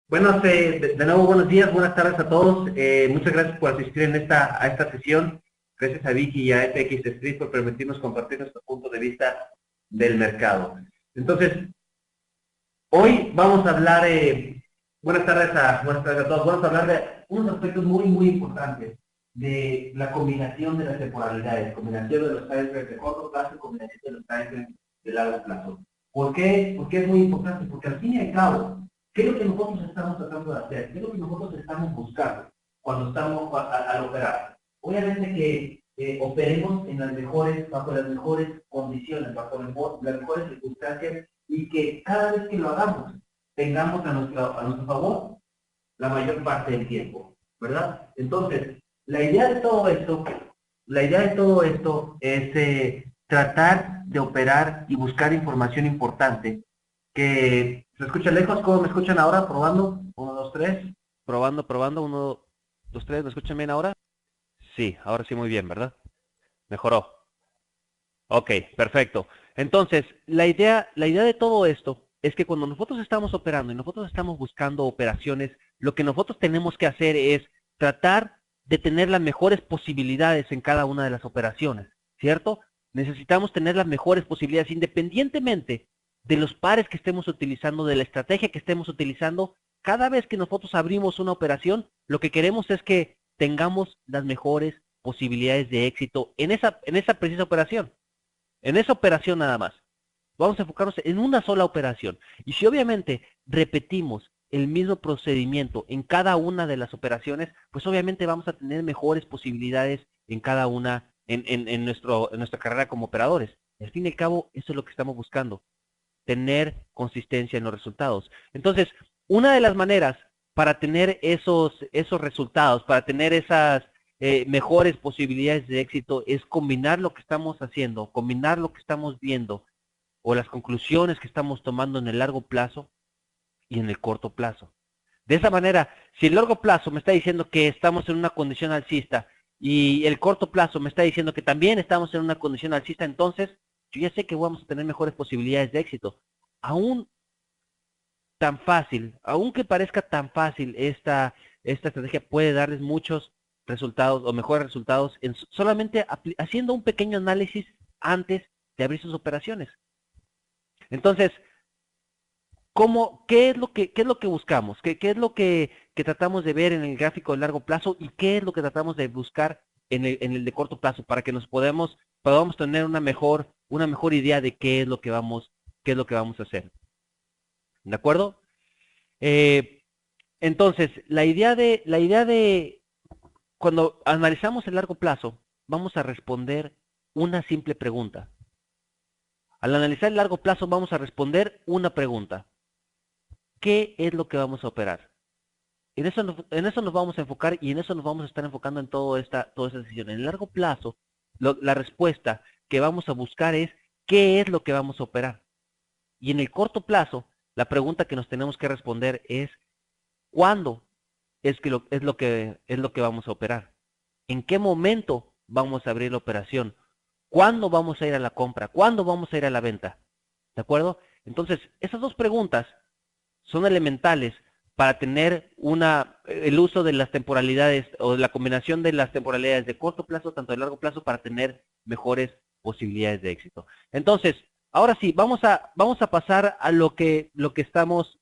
Bueno, de nuevo buenos días, buenas tardes a todos. Muchas gracias por asistir a esta sesión. Gracias a Vicky y a FX Street por permitirnos compartir nuestro punto de vista del mercado. Entonces, hoy vamos a hablar, buenas tardes a todos, vamos a hablar de unos aspectos muy importantes de la combinación de las temporalidades, combinación de los timeframes de corto plazo y combinación de los timeframes de largo plazo. ¿Por qué? Porque es muy importante, porque al fin y al cabo, ¿qué es lo que nosotros estamos tratando de hacer? ¿Qué es lo que nosotros estamos buscando cuando estamos al operar? Obviamente que operemos en bajo las mejores condiciones, bajo las mejores circunstancias y que cada vez que lo hagamos tengamos a nuestro favor la mayor parte del tiempo, ¿verdad? Entonces, la idea de todo esto, es tratar de operar y buscar información importante que se escucha lejos. ¿Cómo me escuchan ahora? Probando. Uno, dos, tres. Probando, probando, uno, dos, tres, ¿me escuchan bien ahora? Sí, ahora sí muy bien, ¿verdad? Mejoró. Ok, perfecto. Entonces, la idea de todo esto es que cuando nosotros estamos operando y nosotros estamos buscando operaciones, lo que nosotros tenemos que hacer es tratar de tener las mejores posibilidades en cada una de las operaciones, ¿cierto? Necesitamos tener las mejores posibilidades independientemente de los pares que estemos utilizando, de la estrategia que estemos utilizando. Cada vez que nosotros abrimos una operación, lo que queremos es que tengamos las mejores posibilidades de éxito en esa precisa operación. En esa operación nada más. Vamos a enfocarnos en una sola operación. Y si obviamente repetimos el mismo procedimiento en cada una de las operaciones, pues obviamente vamos a tener mejores posibilidades en cada una, en nuestra carrera como operadores. Al fin y al cabo, eso es lo que estamos buscando, tener consistencia en los resultados. Entonces, una de las maneras para tener esos resultados, para tener esas mejores posibilidades de éxito, es combinar lo que estamos haciendo, combinar lo que estamos viendo o las conclusiones que estamos tomando en el largo plazo y en el corto plazo. De esa manera, si el largo plazo me está diciendo que estamos en una condición alcista y el corto plazo me está diciendo que también estamos en una condición alcista, entonces yo ya sé que vamos a tener mejores posibilidades de éxito. Aún tan fácil, aunque parezca tan fácil, esta estrategia puede darles muchos resultados o mejores resultados en solamente haciendo un pequeño análisis antes de abrir sus operaciones. Entonces, qué es lo que buscamos? ¿Qué es lo que tratamos de ver en el gráfico de largo plazo y qué es lo que tratamos de buscar en el de corto plazo para que podamos tener una mejor idea de qué es lo que vamos a hacer? ¿De acuerdo? Eh, entonces, la idea de cuando analizamos el largo plazo, vamos a responder una simple pregunta. Al analizar el largo plazo, vamos a responder una pregunta. ¿Qué es lo que vamos a operar? En eso nos vamos a enfocar y en eso nos vamos a estar enfocando en toda esta sesión. En el largo plazo, la respuesta que vamos a buscar es ¿qué es lo que vamos a operar? Y en el corto plazo, la pregunta que nos tenemos que responder es ¿cuándo es lo que vamos a operar? ¿En qué momento vamos a abrir la operación? ¿Cuándo vamos a ir a la compra? ¿Cuándo vamos a ir a la venta? ¿De acuerdo? Entonces, esas dos preguntas son elementales para tener el uso de las temporalidades o de la combinación de las temporalidades de corto plazo, tanto de largo plazo, para tener mejores posibilidades de éxito. Entonces, ahora sí, vamos a pasar a lo que estamos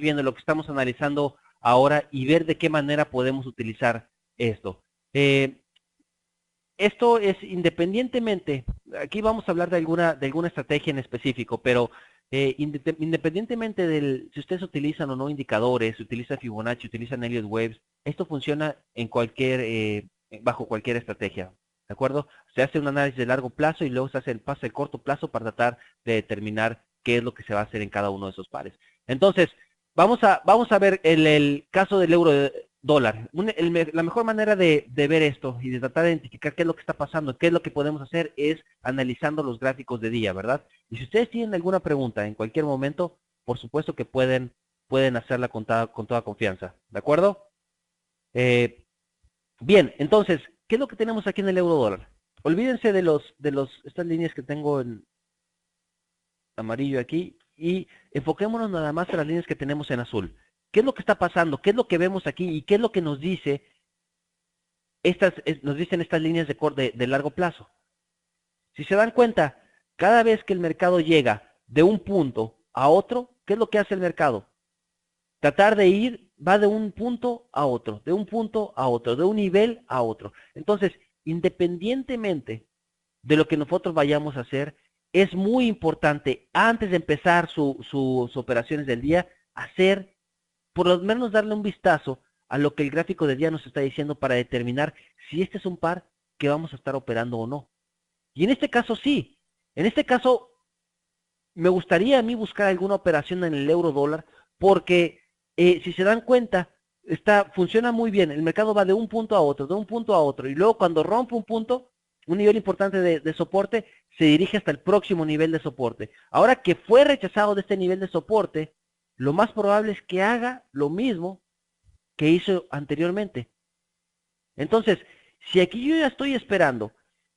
viendo, lo que estamos analizando ahora y ver de qué manera podemos utilizar esto. Eh, Esto es independientemente, aquí vamos a hablar de alguna estrategia en específico, pero independientemente si ustedes utilizan o no indicadores, si utilizan Fibonacci, utilizan Elliott Waves, esto funciona bajo cualquier estrategia, ¿de acuerdo? Se hace un análisis de largo plazo y luego se hace el paso de corto plazo para tratar de determinar qué es lo que se va a hacer en cada uno de esos pares. Entonces, vamos a ver el caso del euro dólar. La mejor manera de ver esto y de tratar de identificar qué es lo que está pasando, qué es lo que podemos hacer, es analizando los gráficos de día, ¿verdad? Y si ustedes tienen alguna pregunta en cualquier momento, por supuesto que pueden hacerla con toda confianza, ¿de acuerdo? Eh, Bien, entonces, ¿qué es lo que tenemos aquí en el euro dólar? Olvídense estas líneas que tengo en amarillo aquí y enfoquémonos nada más en las líneas que tenemos en azul. ¿Qué es lo que está pasando? ¿Qué es lo que vemos aquí? ¿Y qué es lo que nos dice nos dicen estas líneas de largo plazo? Si se dan cuenta, cada vez que el mercado llega de un punto a otro, ¿qué es lo que hace el mercado? Tratar de ir, va de un punto a otro, de un punto a otro, de un nivel a otro. Entonces, independientemente de lo que nosotros vayamos a hacer, es muy importante, antes de empezar sus operaciones del día, hacer, por lo menos darle un vistazo a lo que el gráfico del día nos está diciendo para determinar si este es un par que vamos a estar operando o no. Y en este caso sí, en este caso me gustaría a mí buscar alguna operación en el euro dólar, porque si se dan cuenta, funciona muy bien, el mercado va de un punto a otro, de un punto a otro, y luego cuando rompe un punto, un nivel importante de soporte, se dirige hasta el próximo nivel de soporte. Ahora que fue rechazado de este nivel de soporte, lo más probable es que haga lo mismo que hizo anteriormente. Entonces, si aquí yo ya estoy esperando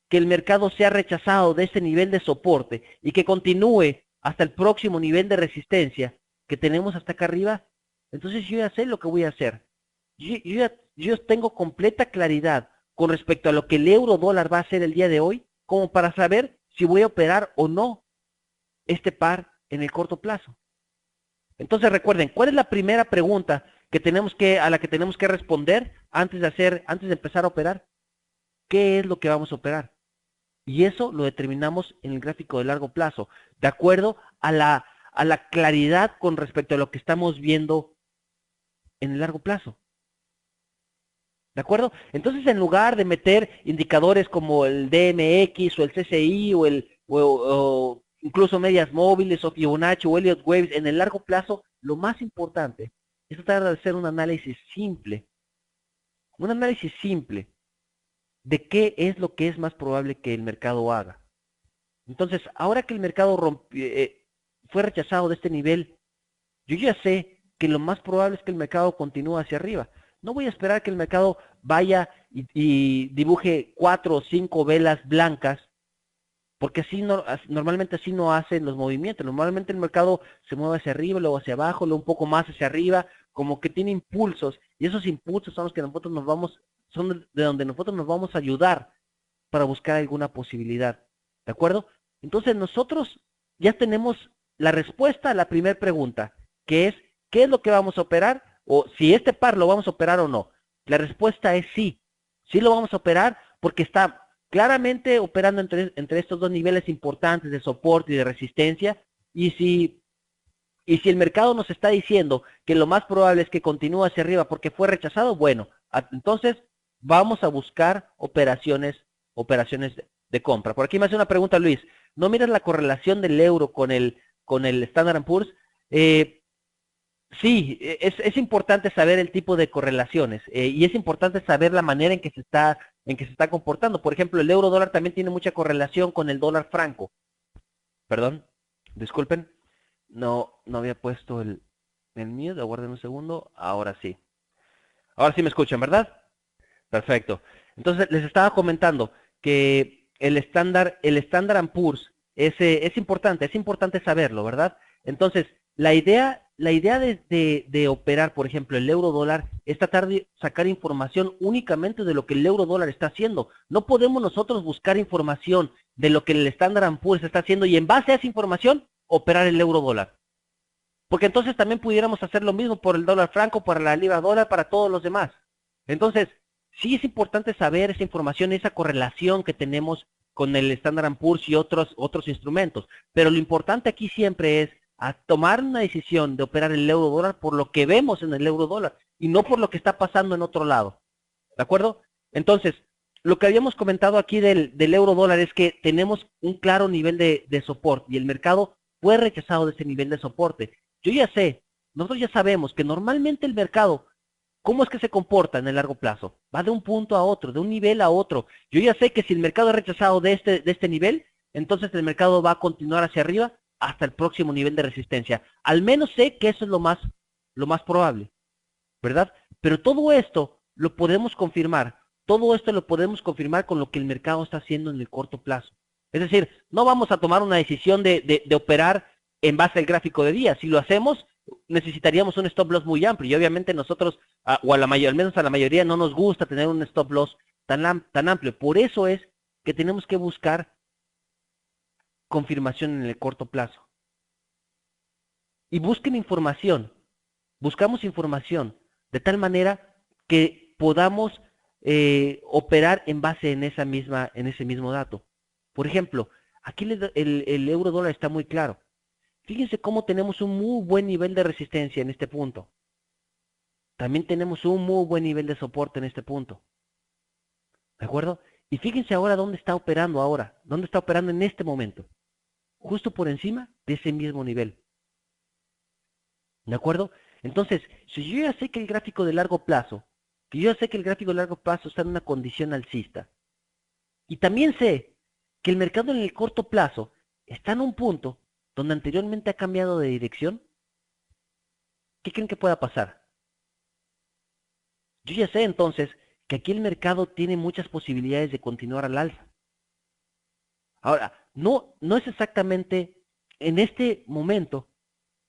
que el mercado sea rechazado de este nivel de soporte y que continúe hasta el próximo nivel de resistencia que tenemos hasta acá arriba, entonces yo ya sé lo que voy a hacer. Yo tengo completa claridad con respecto a lo que el euro dólar va a hacer el día de hoy, como para saber si voy a operar o no este par en el corto plazo. Entonces recuerden, ¿cuál es la primera pregunta a la que tenemos que responder antes de empezar a operar? ¿Qué es lo que vamos a operar? Y eso lo determinamos en el gráfico de largo plazo, de acuerdo a la claridad con respecto a lo que estamos viendo en el largo plazo. ¿De acuerdo? Entonces, en lugar de meter indicadores como el DMX o el CCI o incluso medias móviles o Fibonacci o Elliott Waves en el largo plazo, lo más importante es tratar de hacer un análisis simple de qué es lo que es más probable que el mercado haga. Entonces, ahora que el mercado fue rechazado de este nivel, yo ya sé que lo más probable es que el mercado continúe hacia arriba. No voy a esperar que el mercado vaya y dibuje 4 o 5 velas blancas, porque normalmente así no hacen los movimientos. Normalmente el mercado se mueve hacia arriba, luego hacia abajo, luego un poco más hacia arriba, como que tiene impulsos, y esos impulsos son los que son de donde nosotros nos vamos a ayudar para buscar alguna posibilidad. ¿De acuerdo? Entonces nosotros ya tenemos la respuesta a la primera pregunta, que es, ¿qué es lo que vamos a operar? O si este par lo vamos a operar o no. La respuesta es sí. Sí lo vamos a operar porque está claramente operando entre estos dos niveles importantes de soporte y de resistencia. Y si el mercado nos está diciendo que lo más probable es que continúe hacia arriba porque fue rechazado, bueno, entonces vamos a buscar operaciones de compra. Por aquí me hace una pregunta Luis. ¿No miras la correlación del euro con el Standard & Poor's? Sí, es importante saber el tipo de correlaciones y es importante saber la manera en que se está comportando. Por ejemplo, el euro dólar también tiene mucha correlación con el dólar franco. Perdón, disculpen, no había puesto el mute, aguarden un segundo, ahora sí. Ahora sí me escuchan, ¿verdad? Perfecto. Entonces les estaba comentando que el Standard & Poor's es importante saberlo, ¿verdad? Entonces, la idea de operar, por ejemplo, el euro dólar es tratar de sacar información únicamente de lo que el euro dólar está haciendo. No podemos nosotros buscar información de lo que el Standard & Poor's está haciendo y en base a esa información operar el euro dólar. Porque entonces también pudiéramos hacer lo mismo por el dólar franco, para la libra dólar, para todos los demás. Entonces, sí es importante saber esa información, esa correlación que tenemos con el Standard & Poor's y otros instrumentos. Pero lo importante aquí siempre es a tomar una decisión de operar el euro dólar por lo que vemos en el euro dólar y no por lo que está pasando en otro lado. ¿De acuerdo? Entonces, lo que habíamos comentado aquí del euro dólar es que tenemos un claro nivel de soporte y el mercado fue rechazado de ese nivel de soporte. Yo ya sé, nosotros ya sabemos que normalmente el mercado, ¿cómo es que se comporta en el largo plazo? Va de un punto a otro, de un nivel a otro. Yo ya sé que si el mercado es rechazado de este nivel, entonces el mercado va a continuar hacia arriba hasta el próximo nivel de resistencia. Al menos sé que eso es lo más probable, ¿verdad? Pero todo esto lo podemos confirmar. Todo esto lo podemos confirmar con lo que el mercado está haciendo en el corto plazo. Es decir, no vamos a tomar una decisión de operar en base al gráfico de día. Si lo hacemos, necesitaríamos un stop loss muy amplio y obviamente nosotros, o a la mayoría, al menos a la mayoría, no nos gusta tener un stop loss tan amplio. Por eso es que tenemos que buscar confirmación en el corto plazo. Y busquen información, buscamos información de tal manera que podamos operar en base en ese mismo dato. Por ejemplo, aquí el euro dólar está muy claro. Fíjense cómo tenemos un muy buen nivel de resistencia en este punto. También tenemos un muy buen nivel de soporte en este punto. ¿De acuerdo? Y fíjense ahora dónde está operando ahora. ¿Dónde está operando en este momento? Justo por encima de ese mismo nivel. ¿De acuerdo? Entonces, si yo ya sé que el gráfico de largo plazo, está en una condición alcista, y también sé que el mercado en el corto plazo está en un punto donde anteriormente ha cambiado de dirección, ¿qué creen que pueda pasar? Yo ya sé entonces que aquí el mercado tiene muchas posibilidades de continuar al alza. Ahora, no es exactamente en este momento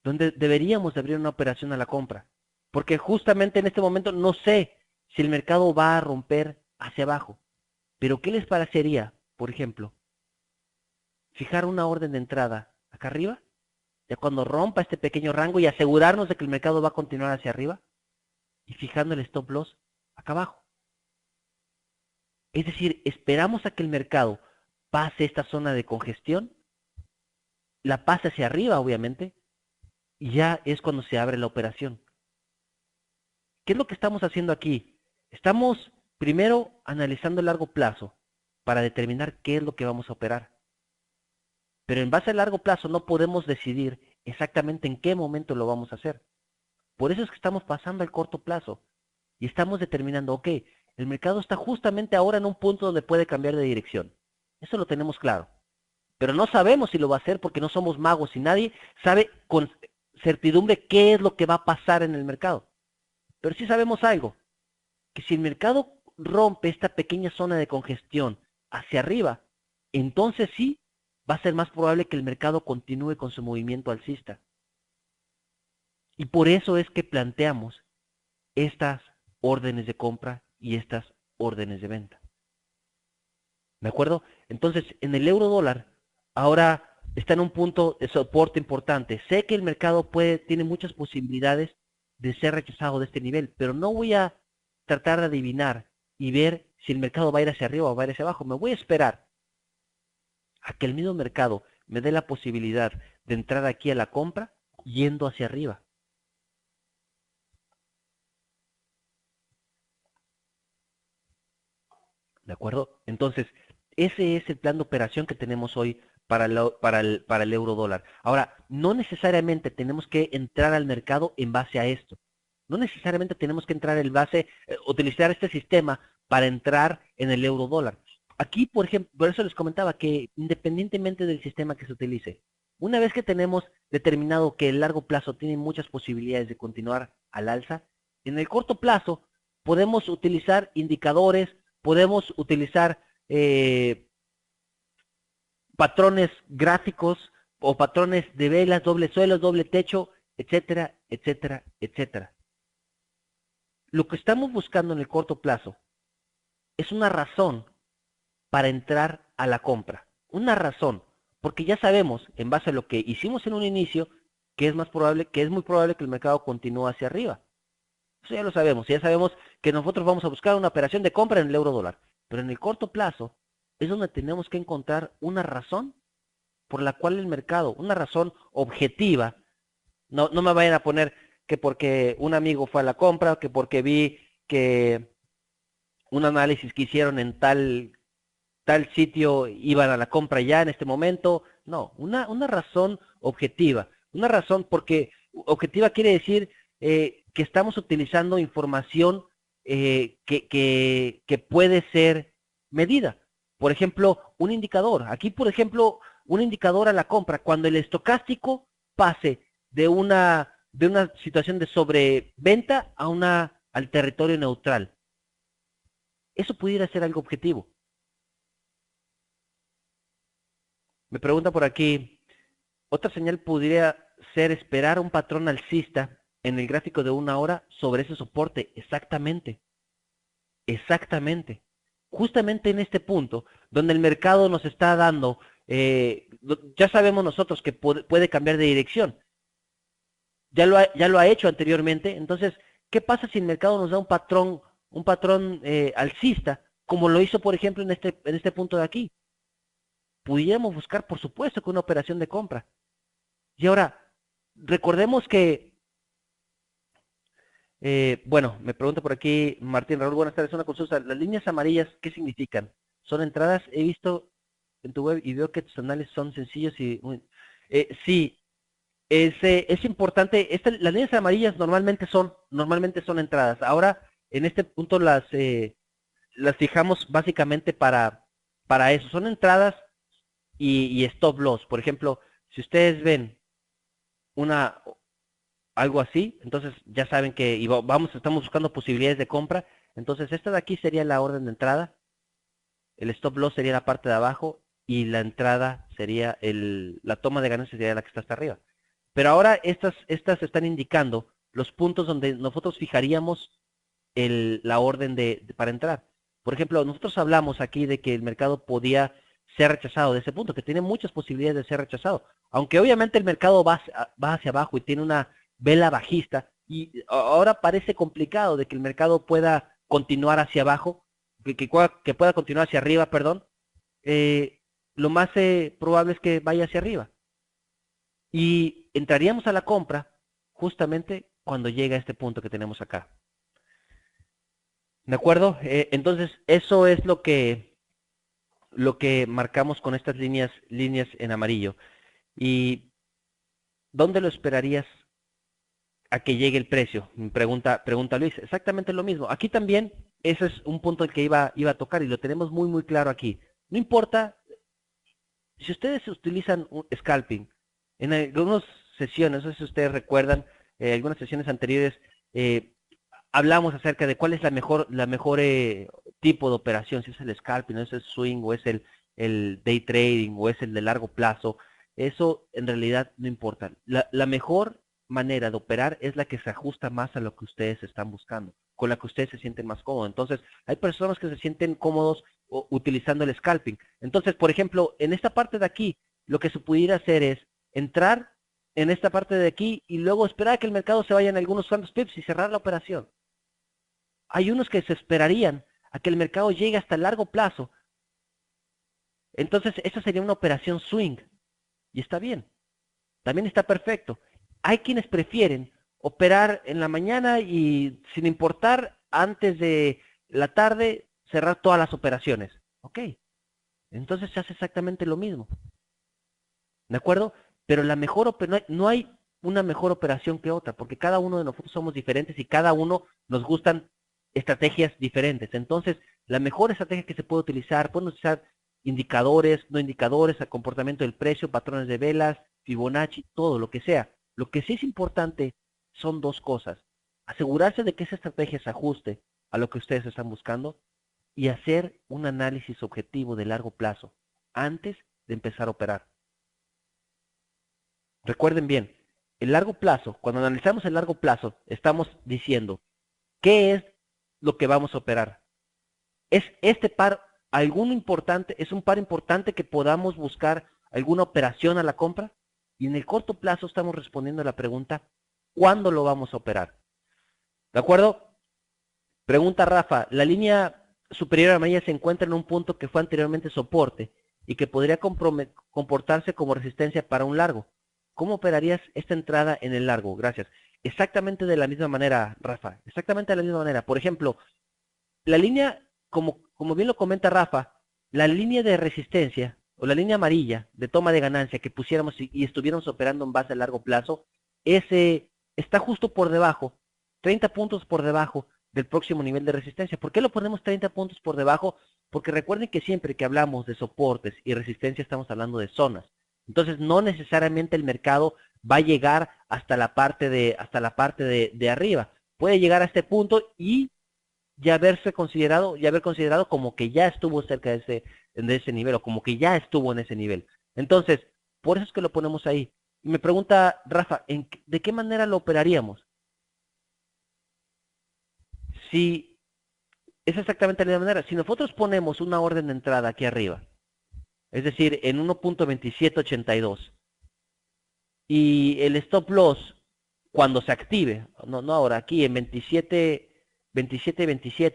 donde deberíamos de abrir una operación a la compra, porque justamente en este momento no sé si el mercado va a romper hacia abajo. Pero ¿qué les parecería, por ejemplo, fijar una orden de entrada acá arriba, ya cuando rompa este pequeño rango y asegurarnos de que el mercado va a continuar hacia arriba, y fijando el stop loss acá abajo? Es decir, esperamos a que el mercado pase esta zona de congestión, la pase hacia arriba, obviamente, y ya es cuando se abre la operación. ¿Qué es lo que estamos haciendo aquí? Estamos primero analizando el largo plazo para determinar qué es lo que vamos a operar. Pero en base al largo plazo no podemos decidir exactamente en qué momento lo vamos a hacer. Por eso es que estamos pasando al corto plazo y estamos determinando, ok, el mercado está justamente ahora en un punto donde puede cambiar de dirección. Eso lo tenemos claro. Pero no sabemos si lo va a hacer porque no somos magos y nadie sabe con certidumbre qué es lo que va a pasar en el mercado. Pero sí sabemos algo, que si el mercado rompe esta pequeña zona de congestión hacia arriba, entonces sí va a ser más probable que el mercado continúe con su movimiento alcista. Y por eso es que planteamos estas órdenes de compra y estas órdenes de venta. ¿De acuerdo? Entonces, en el euro dólar, ahora está en un punto de soporte importante. Sé que el mercado tiene muchas posibilidades de ser rechazado de este nivel, pero no voy a tratar de adivinar y ver si el mercado va a ir hacia arriba o va a ir hacia abajo. Me voy a esperar a que el mismo mercado me dé la posibilidad de entrar aquí a la compra yendo hacia arriba. ¿De acuerdo? Entonces, ese es el plan de operación que tenemos hoy para el euro dólar. Ahora, no necesariamente tenemos que entrar al mercado en base a esto. No necesariamente tenemos que entrar utilizar este sistema para entrar en el euro dólar. Aquí, por ejemplo, por eso les comentaba que independientemente del sistema que se utilice, una vez que tenemos determinado que el largo plazo tiene muchas posibilidades de continuar al alza, en el corto plazo podemos utilizar indicadores, podemos utilizar patrones gráficos o patrones de velas, doble suelo, doble techo, etcétera, etcétera, etcétera. Lo que estamos buscando en el corto plazo es una razón para entrar a la compra. Una razón, porque ya sabemos, en base a lo que hicimos en un inicio, que es muy probable que el mercado continúe hacia arriba. Eso ya lo sabemos, ya sabemos que nosotros vamos a buscar una operación de compra en el euro dólar. Pero en el corto plazo es donde tenemos que encontrar una razón por la cual el mercado, una razón objetiva, no me vayan a poner que porque un amigo fue a la compra, que porque vi que un análisis que hicieron en tal sitio iban a la compra ya en este momento. No, una razón objetiva. Una razón porque objetiva quiere decir que estamos utilizando información que puede ser medida. Por ejemplo, un indicador. Aquí, por ejemplo, un indicador a la compra. Cuando el estocástico pase de una situación de sobreventa al territorio neutral. Eso pudiera ser algo objetivo. Me pregunta por aquí, otra señal podría ser esperar un patrón alcista en el gráfico de 1 hora sobre ese soporte. Exactamente. Exactamente. Justamente en este punto, donde el mercado nos está dando, ya sabemos nosotros que puede cambiar de dirección. Ya lo ha hecho anteriormente. Entonces, ¿qué pasa si el mercado nos da un patrón alcista, como lo hizo, por ejemplo, en este punto de aquí? Pudiéramos buscar, por supuesto, que una operación de compra. Y ahora, recordemos que, bueno, me pregunta por aquí Martín Raúl, buenas tardes, una consulta. ¿Las líneas amarillas qué significan? ¿Son entradas? He visto en tu web y veo que tus análisis son sencillos y... sí, es importante, las líneas amarillas normalmente son entradas. Ahora, en este punto las fijamos básicamente para eso. Son entradas y stop loss. Por ejemplo, si ustedes ven algo así, entonces ya saben que estamos buscando posibilidades de compra. Entonces esta de aquí sería la orden de entrada, el stop loss sería la parte de abajo y la entrada sería la toma de ganancias sería la que está hasta arriba. Pero ahora estas están indicando los puntos donde nosotros fijaríamos la orden para entrar. Por ejemplo, nosotros hablamos aquí de que el mercado podía ser rechazado de ese punto, que tiene muchas posibilidades de ser rechazado. Aunque obviamente el mercado va hacia abajo y tiene una vela bajista, y ahora parece complicado de que el mercado pueda continuar hacia abajo, que pueda continuar hacia arriba, perdón, lo más probable es que vaya hacia arriba. Y entraríamos a la compra justamente cuando llega a este punto que tenemos acá. ¿De acuerdo? Entonces, eso es lo que marcamos con estas líneas en amarillo. ¿Y dónde lo esperarías a que llegue el precio? Pregunta Luis. Exactamente lo mismo. Aquí también, ese es un punto que iba a tocar y lo tenemos muy, muy claro aquí. No importa, si ustedes utilizan un scalping, en algunas sesiones, no sé si ustedes recuerdan, algunas sesiones anteriores, hablamos acerca de cuál es la mejor tipo de operación, si es el scalping, o es el swing, o es el day trading, o es el de largo plazo. Eso en realidad no importa. La mejor manera de operar es la que se ajusta más a lo que ustedes están buscando, con la que ustedes se sienten más cómodos. Entonces, hay personas que se sienten cómodos utilizando el scalping. Entonces, por ejemplo, en esta parte de aquí, lo que se pudiera hacer es entrar en esta parte de aquí y luego esperar a que el mercado se vaya en algunos cuantos pips y cerrar la operación. Hay unos que se esperarían a que el mercado llegue hasta el largo plazo. Entonces, esa sería una operación swing. Y está bien. También está perfecto. Hay quienes prefieren operar en la mañana y sin importar antes de la tarde cerrar todas las operaciones. Ok. Entonces se hace exactamente lo mismo. ¿De acuerdo? Pero no hay una mejor operación que otra, porque cada uno de nosotros somos diferentes y cada uno nos gustan estrategias diferentes. Entonces, la mejor estrategia que se puede utilizar, pueden utilizar indicadores, no indicadores, el comportamiento del precio, patrones de velas, Fibonacci, todo lo que sea. Lo que sí es importante son dos cosas. Asegurarse de que esa estrategia se ajuste a lo que ustedes están buscando y hacer un análisis objetivo de largo plazo antes de empezar a operar. Recuerden bien, el largo plazo, cuando analizamos el largo plazo, estamos diciendo, ¿qué es lo que vamos a operar? ¿Es este par es un par importante que podamos buscar alguna operación a la compra? Y en el corto plazo estamos respondiendo a la pregunta, ¿cuándo lo vamos a operar? ¿De acuerdo? Pregunta Rafa, la línea superior amarilla se encuentra en un punto que fue anteriormente soporte y que podría comportarse como resistencia para un largo. ¿Cómo operarías esta entrada en el largo? Gracias. Exactamente de la misma manera, Rafa. Exactamente de la misma manera. Por ejemplo, la línea, como bien lo comenta Rafa, la línea de resistencia o la línea amarilla de toma de ganancia que pusiéramos y estuviéramos operando en base a largo plazo, está justo por debajo, 30 puntos por debajo del próximo nivel de resistencia. ¿Por qué lo ponemos 30 puntos por debajo? Porque recuerden que siempre que hablamos de soportes y resistencia estamos hablando de zonas. Entonces no necesariamente el mercado va a llegar hasta la parte de arriba. Puede llegar a este punto y ya haber considerado como que ya estuvo cerca de ese nivel o como que ya estuvo en ese nivel. Entonces, por eso es que lo ponemos ahí. me pregunta Rafa, ¿de qué manera lo operaríamos? Si es exactamente de la misma manera, si nosotros ponemos una orden de entrada aquí arriba, es decir, en 1.2782, y el stop loss cuando se active, no ahora, aquí en 27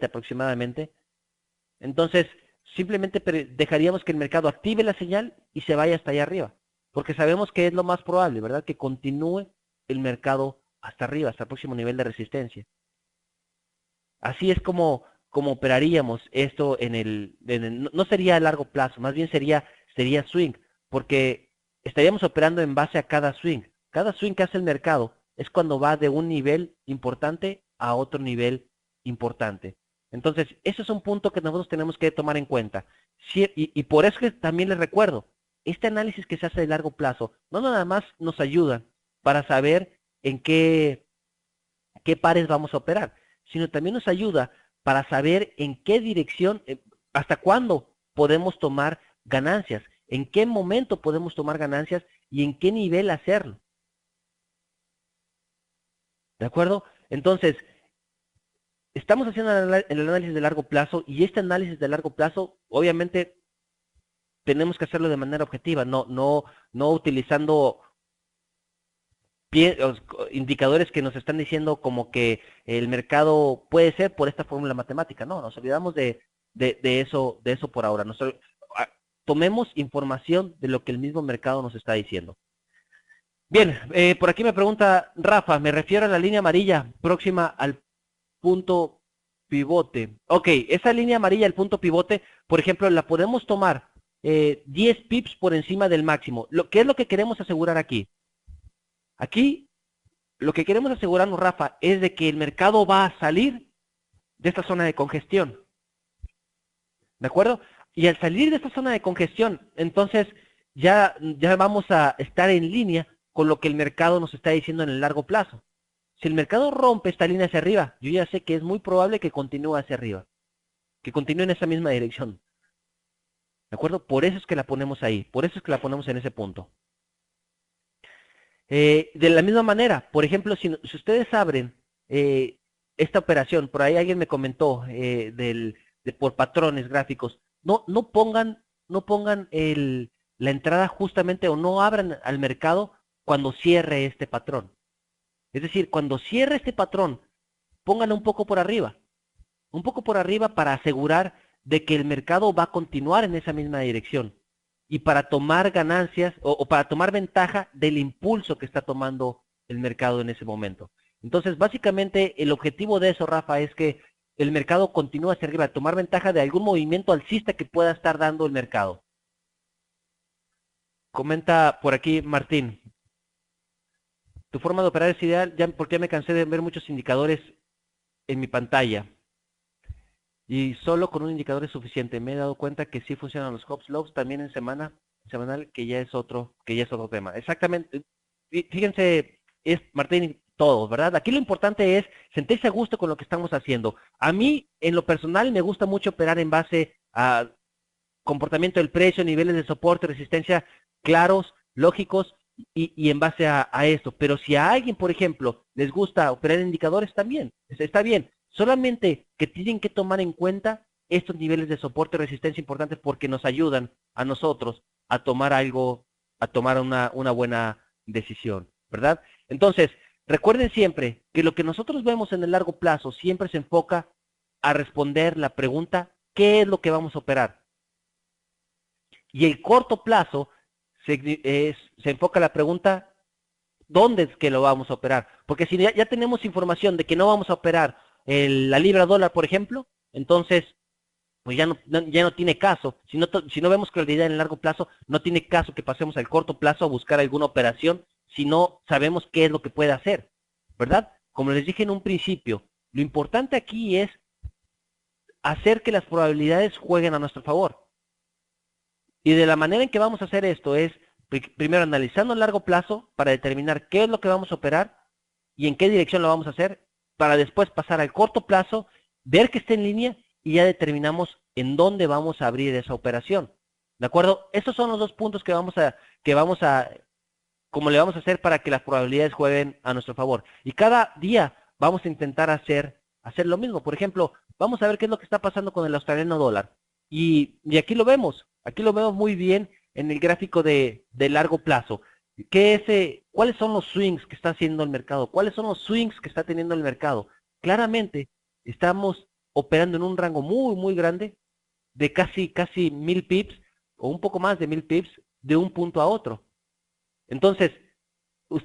aproximadamente, entonces simplemente dejaríamos que el mercado active la señal y se vaya hasta allá arriba, porque sabemos que es lo más probable, ¿verdad? Que continúe el mercado hasta arriba, hasta el próximo nivel de resistencia. Así es como operaríamos esto no sería a largo plazo, más bien sería swing, porque estaríamos operando en base a cada swing. Cada swing que hace el mercado es cuando va de un nivel importante a otro nivel importante. Entonces, eso es un punto que nosotros tenemos que tomar en cuenta. Y por eso que también les recuerdo, este análisis que se hace de largo plazo, no nada más nos ayuda para saber en qué pares vamos a operar, sino también nos ayuda para saber en qué dirección, hasta cuándo podemos tomar ganancias, en qué momento podemos tomar ganancias y en qué nivel hacerlo. ¿De acuerdo? Entonces, estamos haciendo el análisis de largo plazo y este análisis de largo plazo, obviamente, tenemos que hacerlo de manera objetiva, no utilizando indicadores que nos están diciendo como que el mercado puede ser por esta fórmula matemática. No, nos olvidamos de eso por ahora. Tomemos información de lo que el mismo mercado nos está diciendo. Bien, por aquí me pregunta Rafa, me refiero a la línea amarilla próxima al punto pivote. Ok, esa línea amarilla, el punto pivote, por ejemplo, la podemos tomar 10 pips por encima del máximo. ¿Qué es lo que queremos asegurar aquí? Aquí lo que queremos asegurarnos, Rafa, es de que el mercado va a salir de esta zona de congestión. ¿De acuerdo? Y al salir de esta zona de congestión, entonces ya vamos a estar en línea con lo que el mercado nos está diciendo en el largo plazo. Si el mercado rompe esta línea hacia arriba, yo ya sé que es muy probable que continúe hacia arriba, que continúe en esa misma dirección. ¿De acuerdo? Por eso es que la ponemos ahí, por eso es que la ponemos en ese punto. De la misma manera, por ejemplo, si ustedes abren esta operación, por ahí alguien me comentó por patrones gráficos, no pongan la entrada justamente o no abran al mercado cuando cierre este patrón. Es decir, cuando cierre este patrón, pónganlo un poco por arriba para asegurar de que el mercado va a continuar en esa misma dirección y para tomar ganancias o para tomar ventaja del impulso que está tomando el mercado en ese momento. Entonces, básicamente, el objetivo de eso, Rafa, es que el mercado continúe hacia arriba, tomar ventaja de algún movimiento alcista que pueda estar dando el mercado. Comenta por aquí Martín, tu forma de operar es ideal, porque ya me cansé de ver muchos indicadores en mi pantalla. Y solo con un indicador es suficiente. Me he dado cuenta que sí funcionan los Hobbs Logs también en semanal, que ya es otro tema. Exactamente. Fíjense, Martín y todos, ¿verdad? Aquí lo importante es sentirse a gusto con lo que estamos haciendo. A mí, en lo personal, me gusta mucho operar en base a comportamiento del precio, niveles de soporte, resistencia claros, lógicos, y en base a esto. Pero si a alguien, por ejemplo, les gusta operar en indicadores, también, está bien. Solamente que tienen que tomar en cuenta estos niveles de soporte y resistencia importantes porque nos ayudan a nosotros a tomar una buena decisión, ¿verdad? Entonces, recuerden siempre que lo que nosotros vemos en el largo plazo siempre se enfoca a responder la pregunta, ¿qué es lo que vamos a operar? Y el corto plazo se enfoca la pregunta, ¿dónde es que lo vamos a operar? Porque si ya tenemos información de que no vamos a operar la libra dólar, por ejemplo, entonces pues ya no tiene caso. Si no vemos claridad en el largo plazo, no tiene caso que pasemos al corto plazo a buscar alguna operación si no sabemos qué es lo que puede hacer, ¿verdad? Como les dije en un principio, lo importante aquí es hacer que las probabilidades jueguen a nuestro favor. Y de la manera en que vamos a hacer esto es, primero analizando a largo plazo para determinar qué es lo que vamos a operar y en qué dirección lo vamos a hacer, para después pasar al corto plazo, ver que esté en línea y ya determinamos en dónde vamos a abrir esa operación. ¿De acuerdo? Estos son los dos puntos que vamos a cómo le vamos a hacer para que las probabilidades jueguen a nuestro favor. Y cada día vamos a intentar hacer lo mismo. Por ejemplo, vamos a ver qué es lo que está pasando con el australiano dólar. Y aquí lo vemos muy bien en el gráfico de largo plazo. ¿Cuáles son los swings que está haciendo el mercado? ¿Cuáles son los swings que está teniendo el mercado? Claramente estamos operando en un rango muy grande de casi 1000 pips o un poco más de 1000 pips de un punto a otro. Entonces, los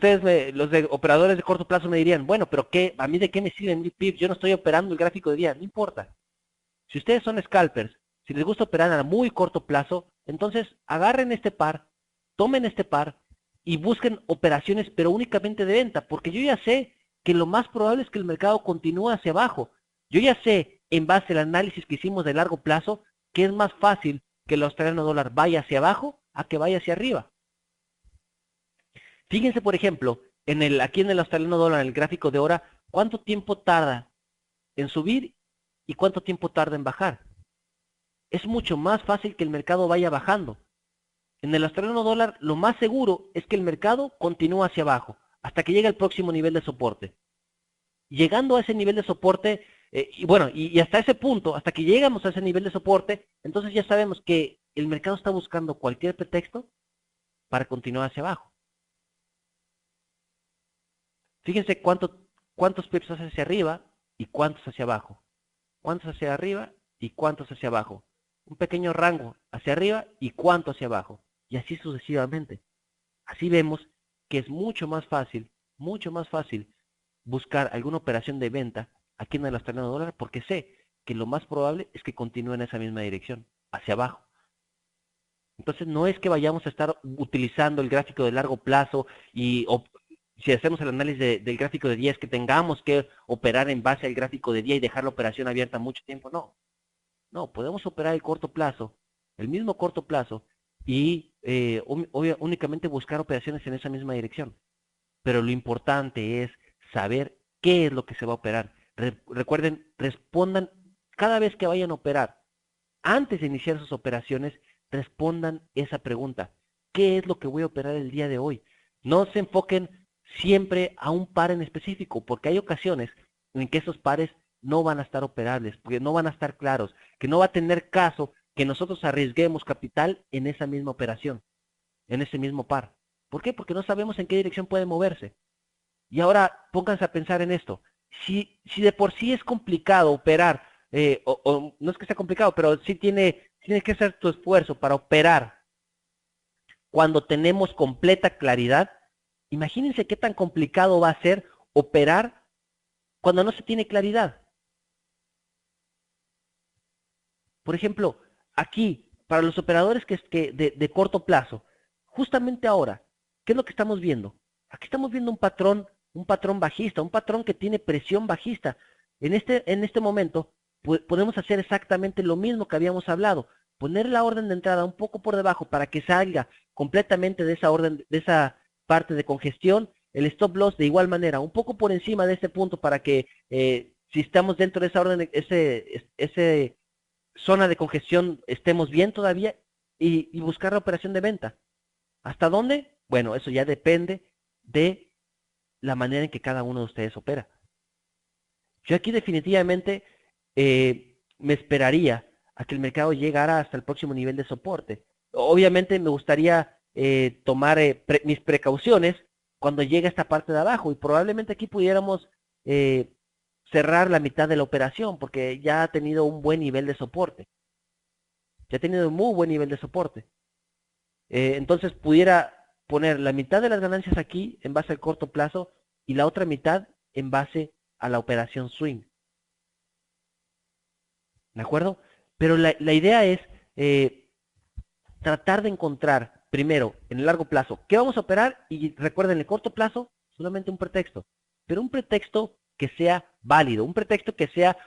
de operadores de corto plazo me dirían, bueno, pero ¿a mí de qué me sirven 1000 pips? Yo no estoy operando el gráfico de día, no importa. Si ustedes son scalpers, si les gusta operar a muy corto plazo, entonces agarren este par, tomen este par y busquen operaciones, pero únicamente de venta, porque yo ya sé que lo más probable es que el mercado continúe hacia abajo. Yo ya sé, en base al análisis que hicimos de largo plazo, que es más fácil que el australiano dólar vaya hacia abajo a que vaya hacia arriba. Fíjense, por ejemplo, aquí en el australiano dólar, en el gráfico de hora, cuánto tiempo tarda en subir y cuánto tiempo tarda en bajar. Es mucho más fácil que el mercado vaya bajando. En el australiano dólar, lo más seguro es que el mercado continúe hacia abajo, hasta que llegue al próximo nivel de soporte. Llegando a ese nivel de soporte, y hasta ese punto, hasta que llegamos a ese nivel de soporte, entonces ya sabemos que el mercado está buscando cualquier pretexto para continuar hacia abajo. Fíjense cuántos pips hace hacia arriba y cuántos hacia abajo. Cuántos hacia arriba y cuántos hacia abajo. Un pequeño rango hacia arriba y cuánto hacia abajo. Y así sucesivamente. Así vemos que es mucho más fácil buscar alguna operación de venta aquí en el australiano dólar, porque sé que lo más probable es que continúe en esa misma dirección, hacia abajo. Entonces no es que vayamos a estar utilizando el gráfico de largo plazo o si hacemos el análisis del gráfico de día, es que tengamos que operar en base al gráfico de día y dejar la operación abierta mucho tiempo. No, podemos operar el corto plazo, el mismo corto plazo, y únicamente buscar operaciones en esa misma dirección. Pero lo importante es saber qué es lo que se va a operar. Recuerden, respondan cada vez que vayan a operar. Antes de iniciar sus operaciones, respondan esa pregunta. ¿Qué es lo que voy a operar el día de hoy? No se enfoquen siempre a un par en específico, porque hay ocasiones en que esos pares no van a estar operables, porque no van a estar claros, que no va a tener caso que nosotros arriesguemos capital en esa misma operación, en ese mismo par. ¿Por qué? Porque no sabemos en qué dirección puede moverse. Y ahora pónganse a pensar en esto. Si de por sí es complicado operar, o no es que sea complicado, pero sí tienes que hacer tu esfuerzo para operar cuando tenemos completa claridad, imagínense qué tan complicado va a ser operar cuando no se tiene claridad. Por ejemplo, aquí, para los operadores de corto plazo, justamente ahora, ¿qué es lo que estamos viendo? Aquí estamos viendo un patrón bajista, un patrón que tiene presión bajista. En este momento, podemos hacer exactamente lo mismo que habíamos hablado. Poner la orden de entrada un poco por debajo para que salga completamente de esa parte de congestión. El stop loss de igual manera, un poco por encima de este punto para que si estamos dentro de esa orden, ese zona de congestión estemos bien todavía y buscar la operación de venta. ¿Hasta dónde? Bueno, eso ya depende de la manera en que cada uno de ustedes opera. Yo aquí definitivamente me esperaría a que el mercado llegara hasta el próximo nivel de soporte. Obviamente me gustaría tomar mis precauciones cuando llegue a esta parte de abajo y probablemente aquí pudiéramos cerrar la mitad de la operación porque ya ha tenido un buen nivel de soporte. Ya ha tenido un muy buen nivel de soporte. Entonces pudiera poner la mitad de las ganancias aquí en base al corto plazo y la otra mitad en base a la operación swing. ¿De acuerdo? Pero la idea es tratar de encontrar primero en el largo plazo qué vamos a operar y recuerden en el corto plazo solamente un pretexto. Pero un pretexto que sea válido, un pretexto que sea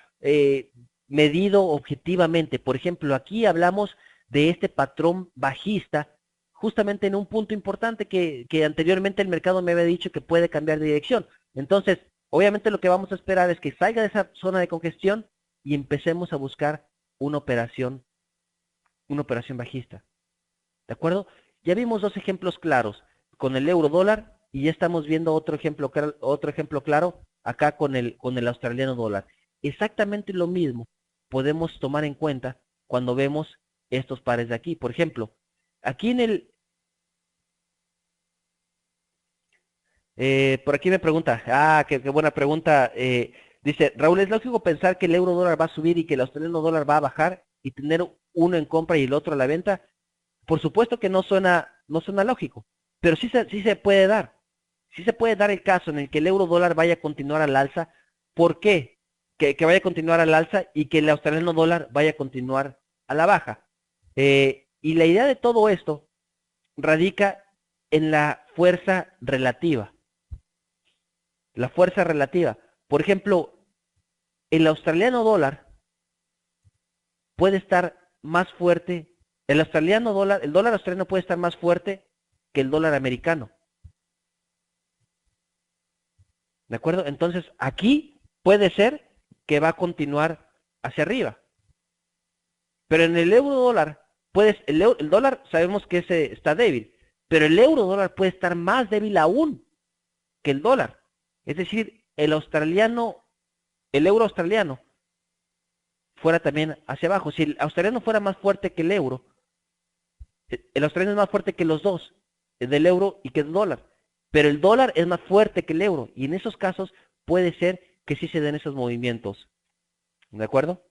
medido objetivamente. Por ejemplo, aquí hablamos de este patrón bajista justamente en un punto importante que anteriormente el mercado me había dicho que puede cambiar de dirección. Entonces, obviamente lo que vamos a esperar es que salga de esa zona de congestión y empecemos a buscar una operación bajista. ¿De acuerdo? Ya vimos dos ejemplos claros. con el euro dólar y ya estamos viendo otro ejemplo claro acá con el australiano dólar. Exactamente lo mismo podemos tomar en cuenta cuando vemos estos pares de aquí. Por ejemplo, aquí por aquí me pregunta, qué buena pregunta. Dice, Raúl, ¿es lógico pensar que el euro dólar va a subir y que el australiano dólar va a bajar y tener uno en compra y el otro a la venta? Por supuesto que no suena lógico, pero sí se puede dar. Sí se puede dar el caso en el que el euro dólar vaya a continuar al alza. ¿Por qué? Que vaya a continuar al alza y que el australiano dólar vaya a continuar a la baja. Y la idea de todo esto radica en la fuerza relativa. La fuerza relativa. Por ejemplo, el australiano dólar puede estar más fuerte, el dólar australiano puede estar más fuerte que el dólar americano. ¿De acuerdo? Entonces, aquí puede ser que va a continuar hacia arriba. Pero en el euro dólar, el dólar sabemos que está débil, pero el euro dólar puede estar más débil aún que el dólar. Es decir, el euro australiano fuera también hacia abajo. Si el australiano fuera más fuerte que el euro, el australiano es más fuerte que los dos, del euro y que el dólar. Pero el dólar es más fuerte que el euro. Y en esos casos puede ser que sí se den esos movimientos. ¿De acuerdo?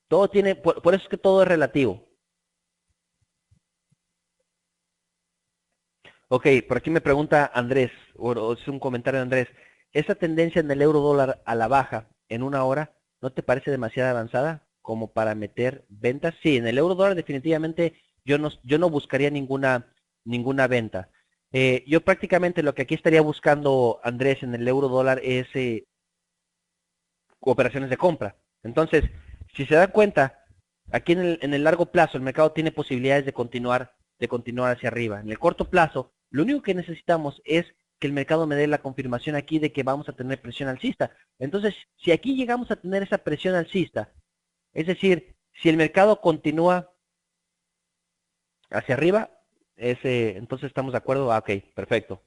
Todo tiene, por eso es que todo es relativo. Ok, por aquí me pregunta Andrés, o es un comentario de Andrés. ¿Esa tendencia en el euro dólar a la baja en una hora no te parece demasiado avanzada como para meter ventas? Sí, en el euro dólar definitivamente yo no buscaría ninguna venta. Yo prácticamente lo que aquí estaría buscando, Andrés, en el euro dólar es operaciones de compra. Entonces, si se da cuenta, aquí en el largo plazo el mercado tiene posibilidades de continuar hacia arriba. En el corto plazo, lo único que necesitamos es que el mercado me dé la confirmación aquí de que vamos a tener presión alcista. Entonces, si aquí llegamos a tener esa presión alcista, es decir, si el mercado continúa hacia arriba, entonces estamos de acuerdo. Ok, perfecto.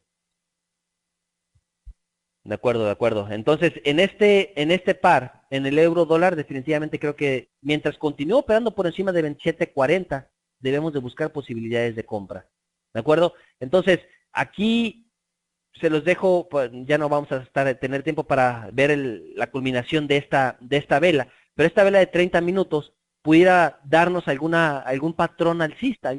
De acuerdo, de acuerdo. Entonces, en este par, en el euro dólar, definitivamente creo que mientras continúe operando por encima de 27.40, debemos de buscar posibilidades de compra. ¿De acuerdo? Entonces, aquí se los dejo, pues, ya no vamos a tener tiempo para ver la culminación de esta vela, pero esta vela de 30 minutos pudiera darnos algún patrón alcista,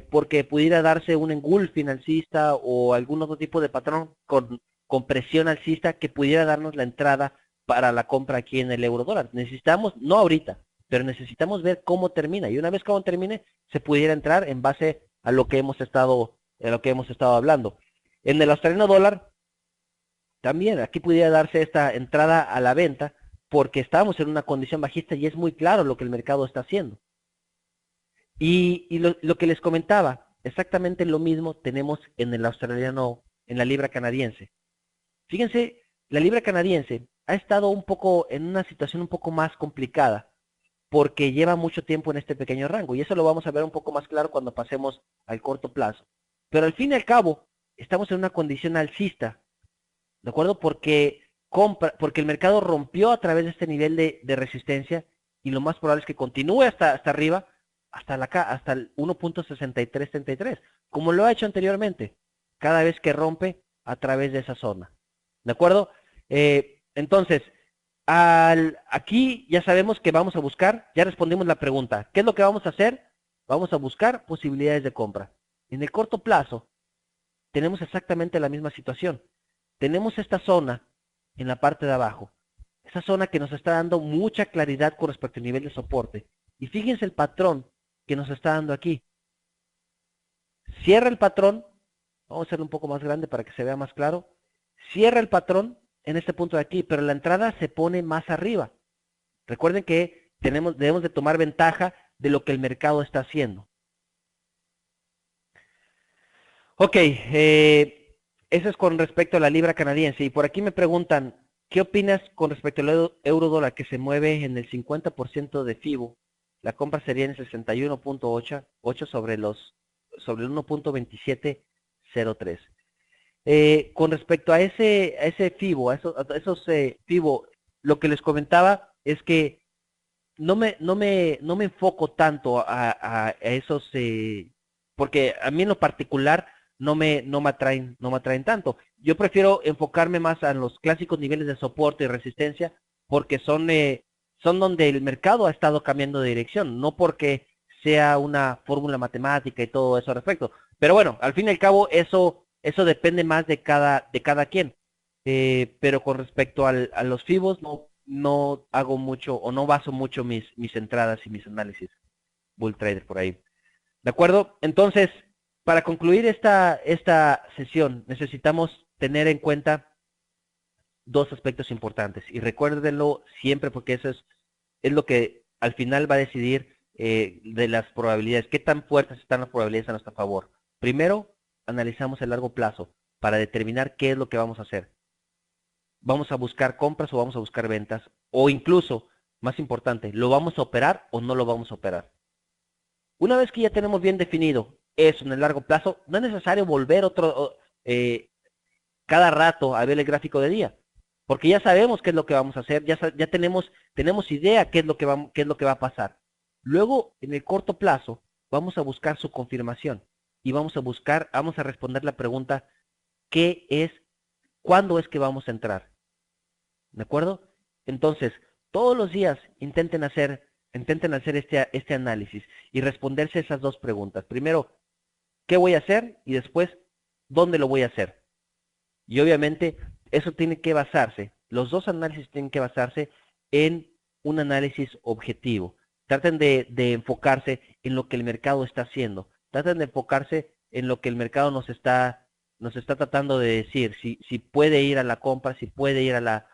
porque pudiera darse un engulfing alcista o algún otro tipo de patrón con presión alcista que pudiera darnos la entrada para la compra aquí en el euro dólar. Necesitamos, no ahorita, pero necesitamos ver cómo termina, y una vez que termine, se pudiera entrar en base a lo que hemos estado hablando. En el australiano dólar, también aquí pudiera darse esta entrada a la venta, porque estamos en una condición bajista y es muy claro lo que el mercado está haciendo. Y lo que les comentaba, exactamente lo mismo tenemos en el australiano, en la libra canadiense. Fíjense, la libra canadiense ha estado en una situación un poco más complicada, porque lleva mucho tiempo en este pequeño rango, y eso lo vamos a ver un poco más claro cuando pasemos al corto plazo. Pero al fin y al cabo, estamos en una condición alcista, ¿de acuerdo? Porque el mercado rompió a través de este nivel de resistencia, y lo más probable es que continúe hasta arriba, hasta el 1.6333, como lo ha hecho anteriormente, cada vez que rompe a través de esa zona. ¿De acuerdo? Entonces, aquí ya sabemos que vamos a buscar, ya respondimos la pregunta. ¿Qué es lo que vamos a hacer? Vamos a buscar posibilidades de compra. En el corto plazo, tenemos exactamente la misma situación. Tenemos esta zona en la parte de abajo. Esa zona que nos está dando mucha claridad con respecto al nivel de soporte. Y fíjense el patrón que nos está dando aquí. Cierra el patrón. Vamos a hacerlo un poco más grande para que se vea más claro. Cierra el patrón en este punto de aquí, pero la entrada se pone más arriba. Recuerden que debemos de tomar ventaja de lo que el mercado está haciendo. Ok, eso es con respecto a la libra canadiense. Y por aquí me preguntan, ¿qué opinas con respecto al euro dólar que se mueve en el 50% de FIBO? La compra sería en 61.8 sobre los sobre el 1.2703. Con respecto a ese FIBO, a esos FIBO, lo que les comentaba es que no me enfoco tanto a esos, porque a mí en lo particular no me atraen tanto. Yo prefiero enfocarme más a los clásicos niveles de soporte y resistencia, porque son donde el mercado ha estado cambiando de dirección, no porque sea una fórmula matemática y todo eso al respecto. Pero bueno, al fin y al cabo eso depende más de cada quien. Pero con respecto a los FIBOs, no hago mucho o no baso mucho mis entradas y mis análisis bull trader por ahí. ¿De acuerdo? Entonces, para concluir esta sesión, necesitamos tener en cuenta dos aspectos importantes. Y recuérdenlo siempre porque eso es lo que al final va a decidir de las probabilidades. ¿Qué tan fuertes están las probabilidades a nuestro favor? Primero, analizamos el largo plazo para determinar qué es lo que vamos a hacer. ¿Vamos a buscar compras o vamos a buscar ventas? O incluso, más importante, ¿lo vamos a operar o no lo vamos a operar? Una vez que ya tenemos bien definido eso en el largo plazo, no es necesario volver cada rato a ver el gráfico de día, porque ya sabemos qué es lo que vamos a hacer, ya tenemos idea qué es lo que va a pasar. Luego, en el corto plazo, vamos a buscar su confirmación y vamos a responder la pregunta, ¿cuándo es que vamos a entrar? ¿De acuerdo? Entonces, todos los días intenten hacer este análisis y responderse esas dos preguntas. Primero, ¿qué voy a hacer? Y después, ¿dónde lo voy a hacer? Y obviamente, eso tiene que basarse, los dos análisis tienen que basarse en un análisis objetivo. Traten de enfocarse en lo que el mercado está haciendo. Traten de enfocarse en lo que el mercado nos está tratando de decir. Si puede ir a la compra, si puede ir a la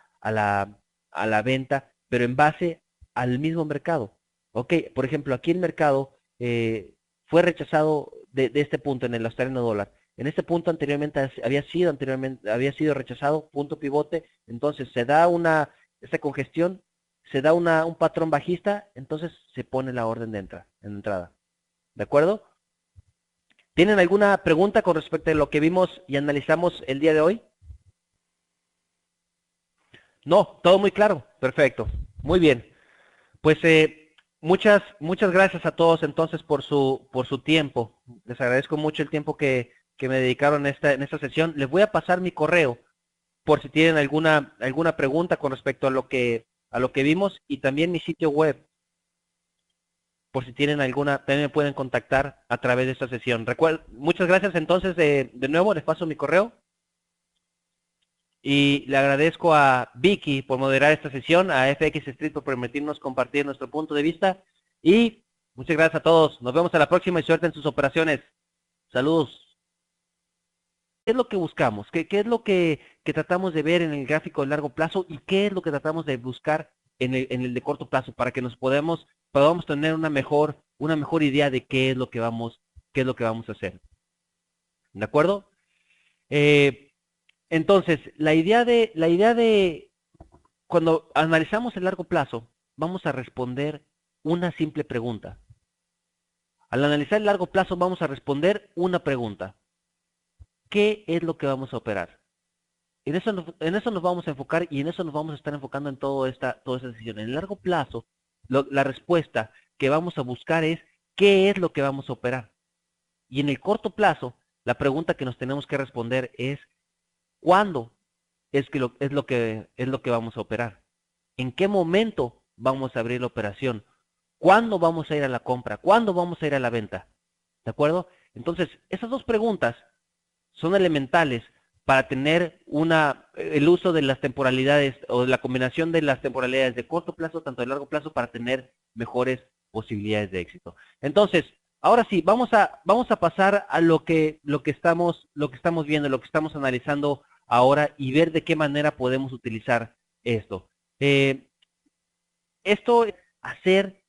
venta, pero en base al mismo mercado. Ok, por ejemplo, aquí el mercado fue rechazado de este punto en el australiano dólar. En este punto anteriormente había sido rechazado, punto pivote, entonces se da esta congestión, se da un patrón bajista, entonces se pone la orden de entrada. ¿De acuerdo? ¿Tienen alguna pregunta con respecto a lo que vimos y analizamos el día de hoy? No, todo muy claro. Perfecto. Muy bien. Pues muchas gracias a todos entonces por su tiempo. Les agradezco mucho el tiempo que me dedicaron en esta sesión. Les voy a pasar mi correo por si tienen alguna pregunta con respecto a lo que vimos, y también mi sitio web. Por si tienen alguna, también me pueden contactar a través de esta sesión. Muchas gracias entonces de nuevo, les paso mi correo. Y le agradezco a Vicky por moderar esta sesión, a FX Street por permitirnos compartir nuestro punto de vista. Y muchas gracias a todos. Nos vemos a la próxima y suerte en sus operaciones. Saludos. ¿Qué es lo que buscamos? ¿Qué es lo que tratamos de ver en el gráfico de largo plazo? ¿Y qué es lo que tratamos de buscar en el de corto plazo? Para que podamos tener una mejor idea de qué es lo que vamos a hacer. ¿De acuerdo? Entonces, la idea de cuando analizamos el largo plazo, vamos a responder una simple pregunta. Al analizar el largo plazo, vamos a responder una pregunta. ¿Qué es lo que vamos a operar? En eso nos vamos a enfocar y en eso nos vamos a estar enfocando en toda esta sesión. En el largo plazo, la respuesta que vamos a buscar es ¿qué es lo que vamos a operar? Y en el corto plazo, la pregunta que nos tenemos que responder es ¿cuándo es lo que vamos a operar? ¿En qué momento vamos a abrir la operación? ¿Cuándo vamos a ir a la compra? ¿Cuándo vamos a ir a la venta? ¿De acuerdo? Entonces, esas dos preguntas son elementales para tener el uso de las temporalidades o de la combinación de las temporalidades de corto plazo, tanto de largo plazo, para tener mejores posibilidades de éxito. Entonces, ahora sí, vamos a pasar a lo que estamos viendo, lo que estamos analizando ahora y ver de qué manera podemos utilizar esto. Esto es hacer,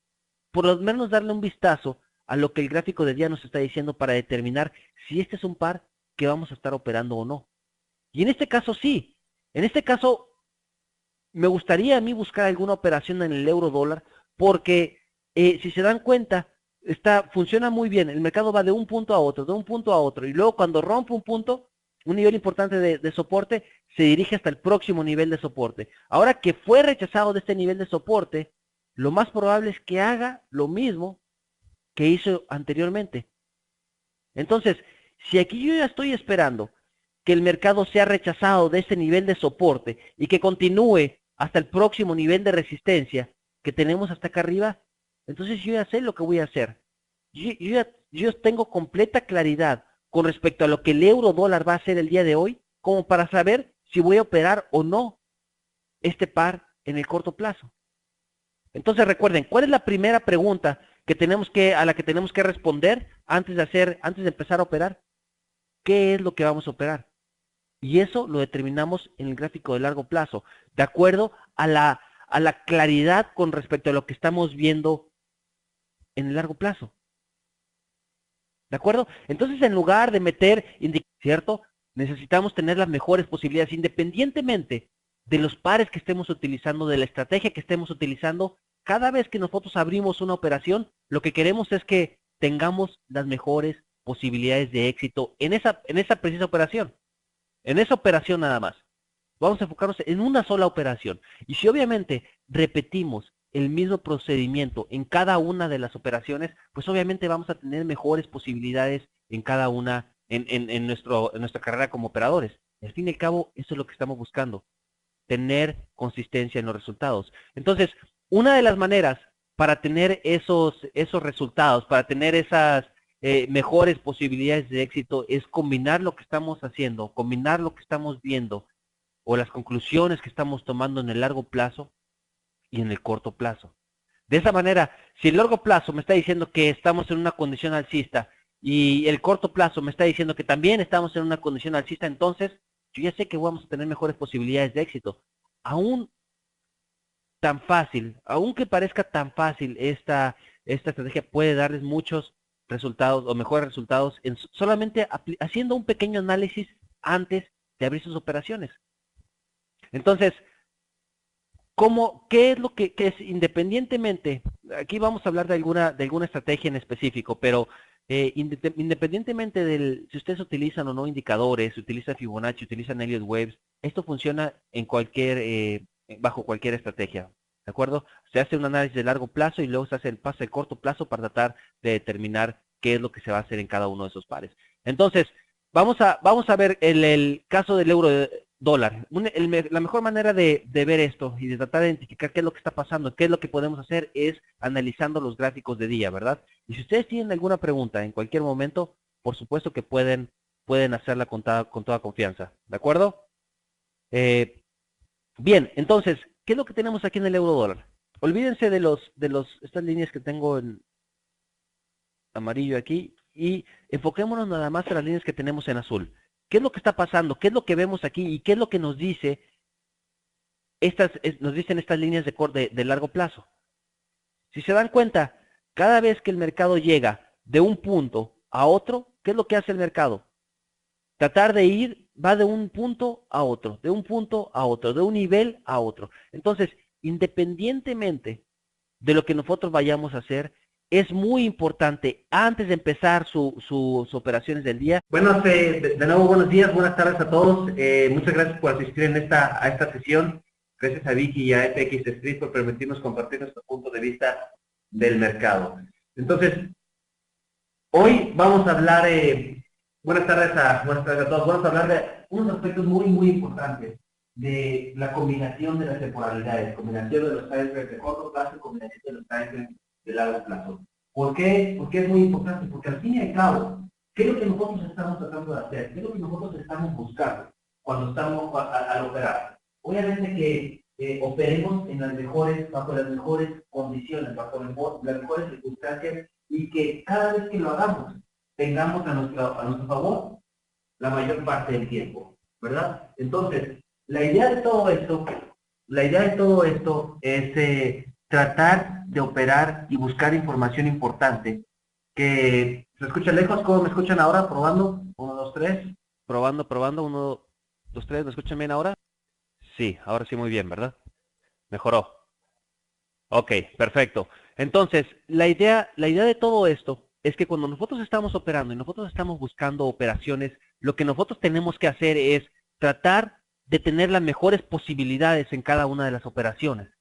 por lo menos darle un vistazo a lo que el gráfico de día nos está diciendo para determinar si este es un par que vamos a estar operando o no. Y en este caso sí. En este caso me gustaría a mí buscar alguna operación en el euro dólar porque si se dan cuenta, funciona muy bien, el mercado va de un punto a otro, de un punto a otro, y luego cuando rompe un punto, un nivel importante de soporte, se dirige hasta el próximo nivel de soporte. Ahora que fue rechazado de este nivel de soporte, lo más probable es que haga lo mismo que hizo anteriormente. Entonces, si aquí yo ya estoy esperando que el mercado sea rechazado de este nivel de soporte y que continúe hasta el próximo nivel de resistencia que tenemos hasta acá arriba, entonces yo ya sé lo que voy a hacer. Yo tengo completa claridad con respecto a lo que el euro dólar va a hacer el día de hoy, como para saber si voy a operar o no este par en el corto plazo. Entonces recuerden, ¿cuál es la primera pregunta a la que tenemos que responder antes de empezar a operar? ¿Qué es lo que vamos a operar? Y eso lo determinamos en el gráfico de largo plazo, de acuerdo a la claridad con respecto a lo que estamos viendo en el largo plazo. ¿De acuerdo? Entonces, en lugar de meter, ¿cierto? Necesitamos tener las mejores posibilidades, independientemente de los pares que estemos utilizando, de la estrategia que estemos utilizando. Cada vez que nosotros abrimos una operación, lo que queremos es que tengamos las mejores posibilidades de éxito en esa precisa operación. En esa operación nada más. Vamos a enfocarnos en una sola operación. Y si obviamente repetimos el mismo procedimiento en cada una de las operaciones, pues obviamente vamos a tener mejores posibilidades en cada una, en nuestra carrera como operadores. Al fin y al cabo, eso es lo que estamos buscando, tener consistencia en los resultados. Entonces, una de las maneras para tener esos resultados, para tener esas mejores posibilidades de éxito, es combinar lo que estamos haciendo, combinar lo que estamos viendo, o las conclusiones que estamos tomando en el largo plazo y en el corto plazo. De esa manera, si el largo plazo me está diciendo que estamos en una condición alcista y el corto plazo me está diciendo que también estamos en una condición alcista, entonces yo ya sé que vamos a tener mejores posibilidades de éxito. Aún tan fácil, aunque parezca tan fácil, esta estrategia puede darles muchos resultados o mejores resultados solamente haciendo un pequeño análisis antes de abrir sus operaciones. Entonces, ¿qué es lo que es independientemente? Aquí vamos a hablar de alguna estrategia en específico, pero independientemente si ustedes utilizan o no indicadores, si utilizan Fibonacci, utilizan Elliott Waves, esto funciona bajo cualquier estrategia, ¿de acuerdo? Se hace un análisis de largo plazo y luego se hace el paso de corto plazo para tratar de determinar qué es lo que se va a hacer en cada uno de esos pares. Entonces, vamos a ver el caso del euro dólar. La mejor manera de ver esto y de tratar de identificar qué es lo que está pasando, qué es lo que podemos hacer, es analizando los gráficos de día, ¿verdad? Y si ustedes tienen alguna pregunta en cualquier momento, por supuesto que pueden hacerla con toda confianza, ¿de acuerdo? Bien, entonces, ¿qué es lo que tenemos aquí en el euro dólar? Olvídense de estas líneas que tengo en amarillo aquí y enfoquémonos nada más en las líneas que tenemos en azul. ¿Qué es lo que está pasando? ¿Qué es lo que vemos aquí? ¿Y qué es lo que nos dicen estas líneas de largo plazo? Si se dan cuenta, cada vez que el mercado llega de un punto a otro, ¿qué es lo que hace el mercado? Tratar de va de un punto a otro, de un punto a otro, de un nivel a otro. Entonces, independientemente de lo que nosotros vayamos a hacer, es muy importante, antes de empezar sus operaciones del día. Bueno, de nuevo buenos días, buenas tardes a todos. Muchas gracias por asistir a esta sesión. Gracias a Vicky y a FX Street por permitirnos compartir nuestro punto de vista del mercado. Entonces, hoy vamos a hablar, buenas tardes a todos, vamos a hablar de unos aspectos muy importantes de la combinación de las temporalidades, combinación de los timeframes de corto plazo y combinación de los timeframes de largo plazo. ¿Por qué? Porque es muy importante, porque al fin y al cabo, ¿qué es lo que nosotros estamos tratando de hacer? ¿Qué es lo que nosotros estamos buscando cuando estamos al operar? Obviamente que operemos bajo las mejores condiciones, bajo las mejores circunstancias y que cada vez que lo hagamos tengamos a nuestro favor la mayor parte del tiempo, ¿verdad? Entonces, la idea de todo esto es tratar de operar y buscar información importante que se escucha lejos. ¿Cómo me escuchan ahora? Probando. 1, 2, 3. Probando. 1, 2, 3. ¿Me escuchan bien ahora? Sí, ahora sí muy bien, ¿verdad? Mejoró. Ok, perfecto. Entonces, la idea de todo esto es que cuando nosotros estamos operando y nosotros estamos buscando operaciones, lo que nosotros tenemos que hacer es tratar de tener las mejores posibilidades en cada una de las operaciones.